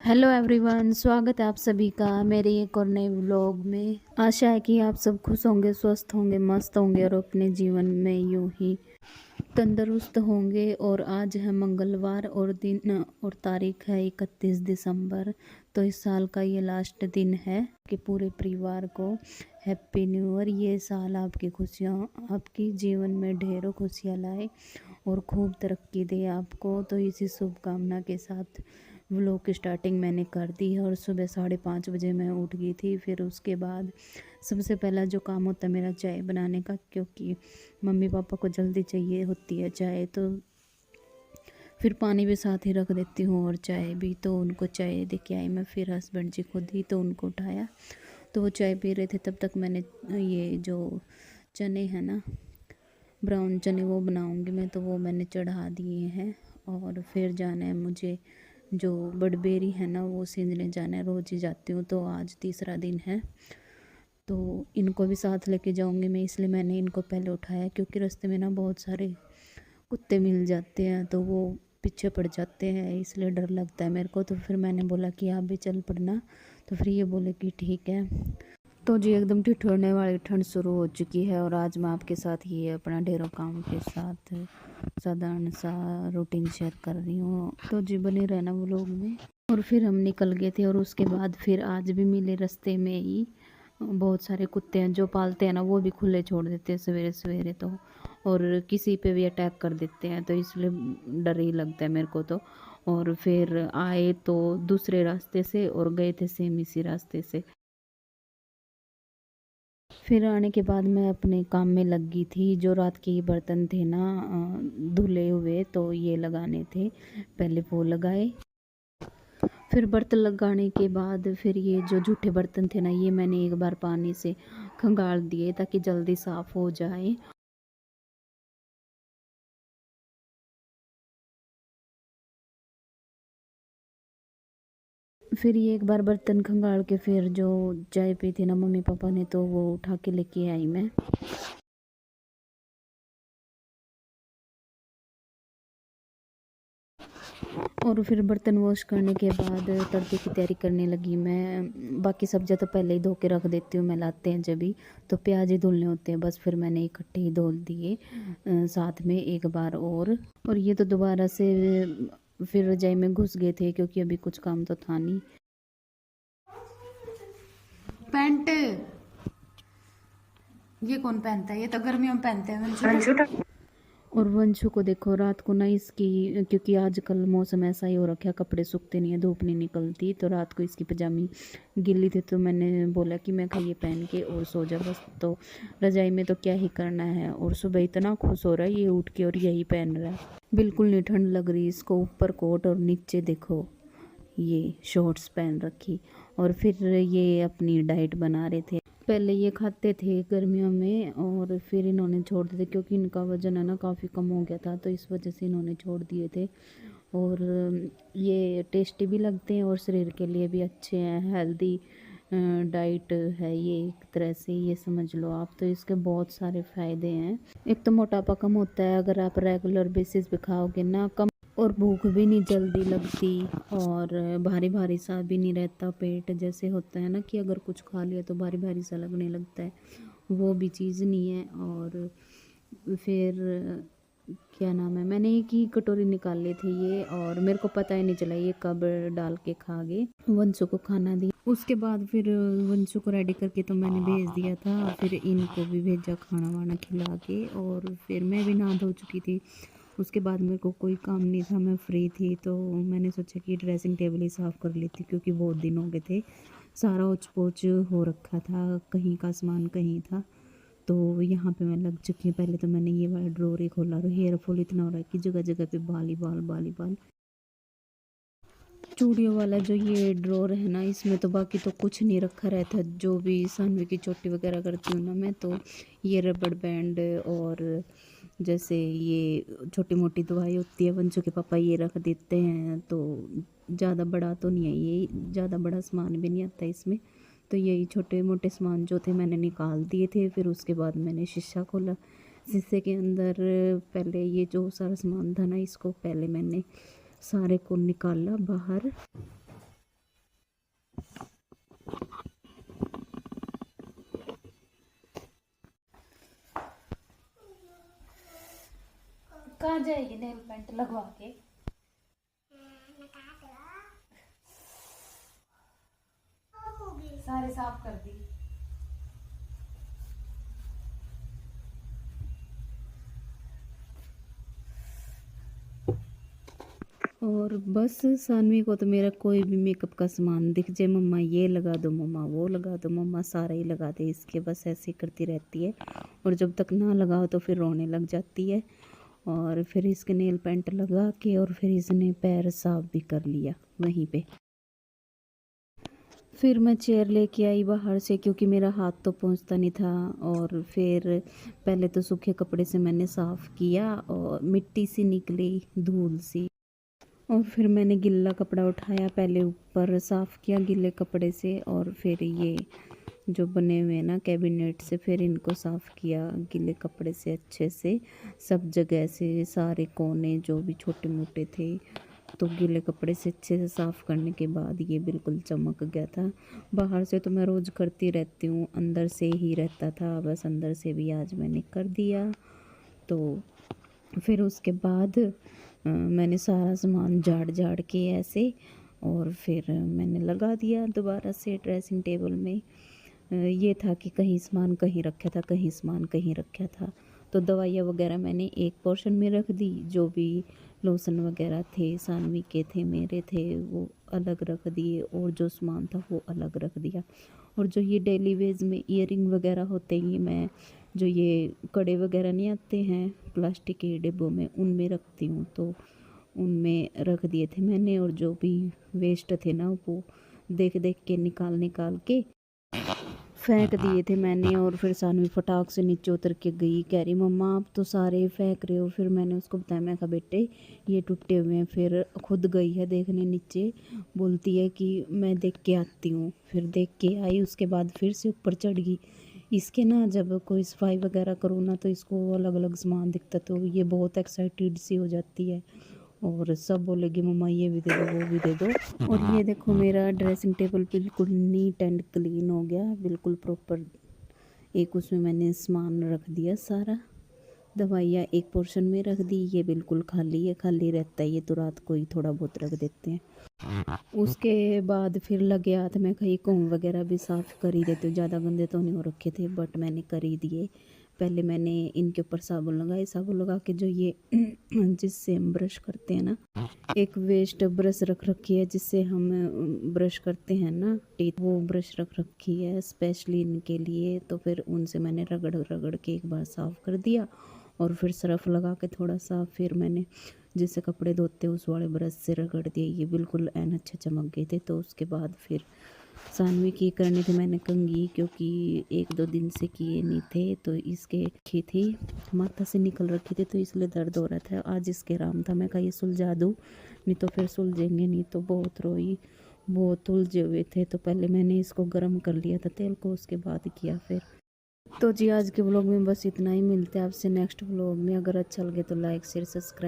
Hello everyone, स्वागत है आप सभी का मेरे एक और नए व्लॉग में। आशा है कि आप सब खुश होंगे, स्वस्थ होंगे, मस्त होंगे और अपने जीवन में यूं ही तंदुरुस्त होंगे। और आज है मंगलवार और दिन और तारीख है 31 दिसंबर। तो इस साल का ये लास्ट दिन है कि पूरे परिवार को हैप्पी न्यू ईयर। ये साल आपकी खुशियाँ, आपकी जीवन में ढेरों खुशियाँ लाए और खूब तरक्की दे आपको। तो इसी शुभकामना के साथ व्लॉग की स्टार्टिंग मैंने कर दी है। और सुबह 5:30 बजे मैं उठ गई थी। फिर उसके बाद सबसे पहला जो काम होता है मेरा चाय बनाने का, क्योंकि मम्मी पापा को जल्दी चाहिए होती है चाय। तो फिर पानी भी साथ ही रख देती हूँ और चाय भी। तो उनको चाय दे के आई मैं, फिर हस्बैंड जी को दी तो उनको उठाया। तो वो चाय पी रहे थे, तब तक मैंने ये जो चने हैं ना, ब्राउन चने, वो बनाऊंगी मैं, तो वो मैंने चढ़ा दिए हैं। और फिर जाना है मुझे, जो बड़बेरी है ना वो सींचने जाना है। रोज़ ही जाती हूँ, तो आज तीसरा दिन है। तो इनको भी साथ लेके जाऊँगी मैं, इसलिए मैंने इनको पहले उठाया, क्योंकि रास्ते में ना बहुत सारे कुत्ते मिल जाते हैं तो वो पीछे पड़ जाते हैं, इसलिए डर लगता है मेरे को। तो फिर मैंने बोला कि आप भी चल पड़ना, तो फिर ये बोले कि ठीक है। तो जी एकदम ठिठुरने वाली ठंड शुरू हो चुकी है और आज मैं आपके साथ ही अपना ढेरों काम के साथ साधारण सा रूटीन शेयर कर रही हूँ। तो जी बने रहना वो लोग में। और फिर हम निकल गए थे और उसके बाद फिर आज भी मिले रास्ते में ही बहुत सारे कुत्ते हैं। जो पालते हैं ना वो भी खुले छोड़ देते हैं सवेरे सवेरे, तो और किसी पे भी अटैक कर देते हैं, तो इसलिए डर ही लगता है मेरे को तो। और फिर आए तो दूसरे रास्ते से और गए थे सेम इसी रास्ते से। फिर आने के बाद मैं अपने काम में लग गई थी। जो रात के बर्तन थे ना धुले हुए, तो ये लगाने थे, पहले वो लगाए। फिर बर्तन लगाने के बाद फिर ये जो जूठे बर्तन थे ना, ये मैंने एक बार पानी से खंगाल दिए ताकि जल्दी साफ़ हो जाए। फिर ये एक बार बर्तन खंगाल के फिर जो चाय पी थी ना मम्मी पापा ने, तो वो उठा के लेके आई मैं। और फिर बर्तन वॉश करने के बाद तड़के की तैयारी करने लगी मैं। बाकी सब्जियां तो पहले ही धो के रख देती हूँ, मैं लाते हैं जब भी, तो प्याज ही धुलने होते हैं बस। फिर मैंने इकट्ठे ही धुल दिए साथ में एक बार। और ये तो दोबारा से फिर रजाई में घुस गए थे, क्योंकि अभी कुछ काम तो था नहीं। पैंट ये कौन पहनता है? ये तो गर्मियों में पहनते हैं। और वंशु को देखो, रात को ना इसकी, क्योंकि आजकल मौसम ऐसा ही हो रखा है, कपड़े सूखते नहीं है, धूप नहीं निकलती, तो रात को इसकी पजामी गिल्ली थी, तो मैंने बोला कि मैं ये पहन के और सो जा बस। तो रजाई में तो क्या ही करना है। और सुबह इतना खुश हो रहा है ये उठ के और यही पहन रहा है। बिल्कुल नहीं ठंड लग रही इसको, ऊपर कोट और नीचे देखो ये शॉर्ट्स पहन रखी। और फिर ये अपनी डाइट बना रहे थे। पहले ये खाते थे गर्मियों में और फिर इन्होंने छोड़ दिए थे, क्योंकि इनका वज़न है ना काफ़ी कम हो गया था, तो इस वजह से इन्होंने छोड़ दिए थे। और ये टेस्टी भी लगते हैं और शरीर के लिए भी अच्छे हैं, हेल्दी डाइट है ये एक तरह से, ये समझ लो आप। तो इसके बहुत सारे फ़ायदे हैं। एक तो मोटापा कम होता है अगर आप रेगुलर बेसिस पे खाओगे ना, कम। और भूख भी नहीं जल्दी लगती और भारी भारी सा भी नहीं रहता पेट। जैसे होता है ना कि अगर कुछ खा लिया तो भारी भारी सा लगने लगता है, वो भी चीज़ नहीं है। और फिर क्या नाम है, मैंने एक ही कटोरी निकाल ली थी ये, और मेरे को पता ही नहीं चला ये कब डाल के खा गए। वंशु को खाना दी, उसके बाद फिर वंशु को रेडी करके तो मैंने भेज दिया था। फिर इनको भी भेजा खाना वाना खिला के, और फिर मैं भी नहा धो चुकी थी। उसके बाद मेरे को कोई काम नहीं था, मैं फ्री थी, तो मैंने सोचा कि ड्रेसिंग टेबल ही साफ़ कर लेती, क्योंकि बहुत दिन हो गए थे, सारा उच पोच हो रखा था, कहीं का सामान कहीं था। तो यहाँ पे मैं लग चुकी हूँ। पहले तो मैंने ये वाला ड्रॉर ही खोला और हेयर फॉल इतना हो रहा है कि जगह जगह पे बाल ही बाल, बाल ही बाल। चूड़ियों वाला जो ये ड्रॉर है ना, इसमें तो बाकी तो कुछ नहीं रखा रहता। जो भी सानवी की चोटी वगैरह करती हूँ ना मैं, तो ये रबड़ बैंड और जैसे ये छोटी मोटी दवाई होती है, वंशु के पापा ये रख देते हैं। तो ज़्यादा बड़ा तो नहीं है ये, ज़्यादा बड़ा सामान भी नहीं आता इसमें। तो यही छोटे मोटे सामान जो थे मैंने निकाल दिए थे। फिर उसके बाद मैंने शीशा खोला, शीशे के अंदर पहले ये जो सारा सामान था ना, इसको पहले मैंने सारे को निकाला बाहर। जाएगी नेल पेंट लगवा के। सारे साफ कर दी। और बस सानवी को तो मेरा कोई भी मेकअप का सामान दिख जाए, मम्मा ये लगा दो, मम्मा वो लगा दो, मम्मा सारा ही लगा दे इसके, बस ऐसे करती रहती है। और जब तक ना लगाओ तो फिर रोने लग जाती है। और फिर इसके नेल पेंट लगा के और फिर इसने पैर साफ भी कर लिया वहीं पे। फिर मैं चेयर लेके आई बाहर से, क्योंकि मेरा हाथ तो पहुंचता नहीं था। और फिर पहले तो सूखे कपड़े से मैंने साफ़ किया और मिट्टी सी निकली, धूल सी। और फिर मैंने गिल्ला कपड़ा उठाया, पहले ऊपर साफ़ किया गीले कपड़े से, और फिर ये जो बने हुए ना कैबिनेट से, फिर इनको साफ़ किया गीले कपड़े से अच्छे से, सब जगह से, सारे कोने जो भी छोटे मोटे थे। तो गीले कपड़े से अच्छे से साफ़ करने के बाद ये बिल्कुल चमक गया था। बाहर से तो मैं रोज़ करती रहती हूँ, अंदर से ही रहता था, बस अंदर से भी आज मैंने कर दिया। तो फिर उसके बाद मैंने सारा सामान झाड़ झाड़ के ऐसे, और फिर मैंने लगा दिया दोबारा से ड्रेसिंग टेबल में। ये था कि कहीं सामान कहीं रखा था, कहीं सामान कहीं रखा था। तो दवाइयाँ वगैरह मैंने एक पोर्शन में रख दी, जो भी लोशन वगैरह थे, सानवी के थे, मेरे थे, वो अलग रख दिए, और जो सामान था वो अलग रख दिया। और जो ये डेली वेज में ईयरिंग वगैरह होते हैं, मैं जो ये कड़े वगैरह नहीं आते हैं प्लास्टिक के डिब्बों में, उनमें रखती हूँ, तो उनमें रख दिए थे मैंने। और जो भी वेस्ट थे ना, वो देख देख के निकाल निकाल के फेंक दिए थे मैंने। और फिर सानवी फटाक से नीचे उतर के गई, कह रही मम्मा आप तो सारे फेंक रहे हो। फिर मैंने उसको बताया, मैं कहा बेटे ये टूटे हुए हैं। फिर खुद गई है देखने नीचे, बोलती है कि मैं देख के आती हूँ। फिर देख के आई, उसके बाद फिर से ऊपर चढ़ गई। इसके ना जब कोई सफाई वगैरह करूँ ना, तो इसको अलग अलग सामान दिखता, तो ये बहुत एक्साइटेड सी हो जाती है, और सब बोलेगी मम्मा ये भी दे दो, वो भी दे दो। और ये देखो मेरा ड्रेसिंग टेबल बिल्कुल नीट एंड क्लीन हो गया, बिल्कुल प्रॉपर। एक उसमें मैंने सामान रख दिया सारा, दवाइयाँ एक पोर्शन में रख दी, ये बिल्कुल खाली है, खाली रहता है ये तो, रात को ही थोड़ा बहुत रख देते हैं। उसके बाद फिर लगे हाथ में कहीं कोम वगैरह भी साफ़ कर ही देते हो, ज़्यादा गंदे तो नहीं हो रखे थे, बट मैंने कर ही दिए। पहले मैंने इनके ऊपर साबुन लगाए, साबुन लगा के जो ये जिससे हम ब्रश करते हैं ना, एक वेस्ट ब्रश रख रखी है जिससे हम ब्रश करते हैं ना टीथ, वो ब्रश रख रखी है स्पेशली इनके लिए। तो फिर उनसे मैंने रगड़ रगड़ के एक बार साफ़ कर दिया, और फिर सरफ लगा के थोड़ा सा, फिर मैंने जिससे कपड़े धोते उस वाले ब्रश से रगड़ दिए, ये बिल्कुल ऐन अच्छे चमक गए थे। तो उसके बाद फिर सानवी की करनी थी मैंने कंघी, क्योंकि एक दो दिन से किए नहीं थे, तो इसके की थी माथा से निकल रखी थी, तो इसलिए दर्द हो रहा था। आज इसके आराम था, मैं कहा ये सुलझा दूँ, नहीं तो फिर सुलझेंगे नहीं। तो बहुत रोई, बहुत उलझे हुए थे। तो पहले मैंने इसको गर्म कर लिया था तेल को, उसके बाद किया फिर। तो जी आज के व्लॉग में बस इतना ही, मिलते हैं आपसे नेक्स्ट व्लॉग में। अगर अच्छा लगे तो लाइक शेयर सब्सक्राइब।